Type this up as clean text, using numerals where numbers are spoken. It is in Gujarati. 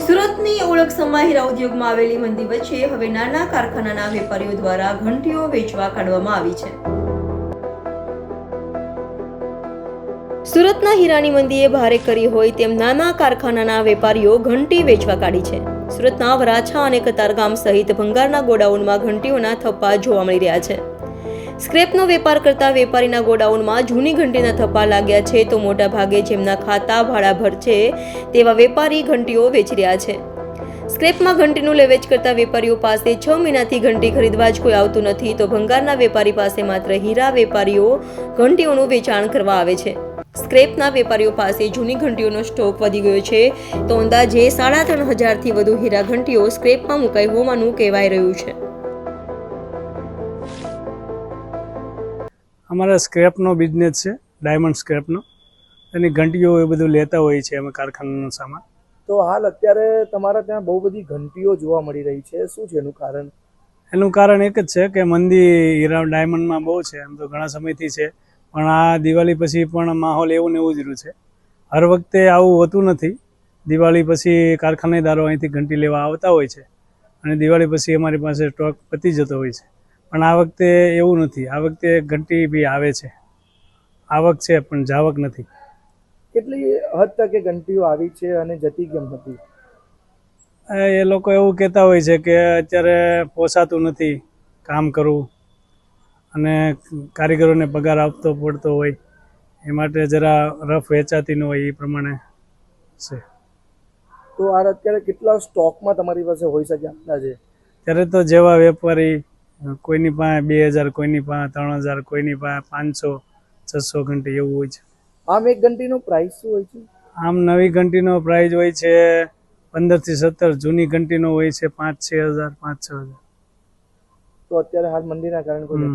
સુરતની ઓળખ સમા હીરા ઉદ્યોગમાં આવેલી મંદી વચ્ચે હવે નાના કારખાનાના વેપારીઓ દ્વારા ઘંટીઓ વેચવા કાઢવામાં આવી છે. સુરતના હીરાની મંદીએ ભારે કરી હોય તેમ નાના કારખાનાના વેપારીઓ ઘંટી વેચવા કાઢી છે. સુરતના વરાછા અને કતારગામ સહિત ભંગારના ગોડાઉનમાં ઘંટીઓના થપ્પા જોવા મળી રહ્યા છે. સ્ક્રેપનો વેપાર કરતા વેપારીના ગોડાઉનમાં જૂની ઘંટીના થપ્પા લાગ્યા છે તો મોટા ભાગે જેમના ખાતા ભાડાભર છે તેવા વેપારી ઘંટીઓ વેચી રહ્યા છે. સ્ક્રેપમાં ઘંટીનું લેવેચ કરતા વેપારીઓ પાસે 6 મહિનાથી ઘંટી ખરીદવા જ કોઈ આવતું નથી તો ભંગારના વેપારી પાસે માત્ર હીરા વેપારીઓ ઘંટીઓનું વેચાણ કરવા આવે છે. સ્ક્રેપના વેપારીઓ પાસે જૂની ઘંટીઓનો સ્ટોક વધી ગયો છે તો અંદાજે 3,500થી વધુ હીરા ઘંટીઓ સ્ક્રેપમાં મુકાઈ હોવાનું કહેવાય રહ્યું છે. અમારા સ્ક્રેપનો બિઝનેસ છે, ડાયમંડ સ્ક્રેપનો. એની ઘંટીઓ એ બધું લેતા હોય છે અમે કારખાનાનો સામાન. તો હાલ અત્યારે તમારા ત્યાં બહુ બધી ઘંટીઓ જોવા મળી રહી છે, શું છે એનું કારણ? એનું કારણ એક જ છે કે મંદી હીરા ડાયમંડમાં બહુ છે. એમ તો ઘણા સમયથી છે, પણ આ દિવાળી પછી પણ માહોલ એવું ને એવું જ રહ્યું છે. હર વખતે આવું હોતું નથી. દિવાળી પછી કારખાનેદારો અહીંથી ઘંટી લેવા આવતા હોય છે અને દિવાળી પછી અમારી પાસે સ્ટોક પતી જતો હોય છે. પણ આ વખતે એવું નથી. આ વખતે ઘંટી બી આવે છે, આવક છે પણ જાવક નથી. કેટલી હદ તકે ઘંટીઓ આવી છે અને જતી કેમ હતી? એ લોકો એવું કહેતા હોય છે કે અત્યારે પોસાતું નથી કામ કરવું અને કારીગરોને પગાર આપતો પડતો હોય એ માટે જરા રફ વેચાતી ન હોય એ પ્રમાણે છે. તો આ અત્યારે કેટલા સ્ટોકમાં તમારી પાસે હોઈ શકે અંદાજે? ત્યારે તો જેવા વેપારી કોઈની પાસે 2,000, કોઈની પાસે 3,000, કોઈની પાસે 500-600 ઘંટી એવું હોય છે. આમ એક ઘંટીનો પ્રાઇસ શું હોય છે? આમ નવી ઘંટીનો પ્રાઇસ હોય છે 15 થી 17. જૂની ઘંટીનો હોય છે 5,000-6,000, 5,000. તો અત્યારે હાલ મંદીના કારણે કોઈ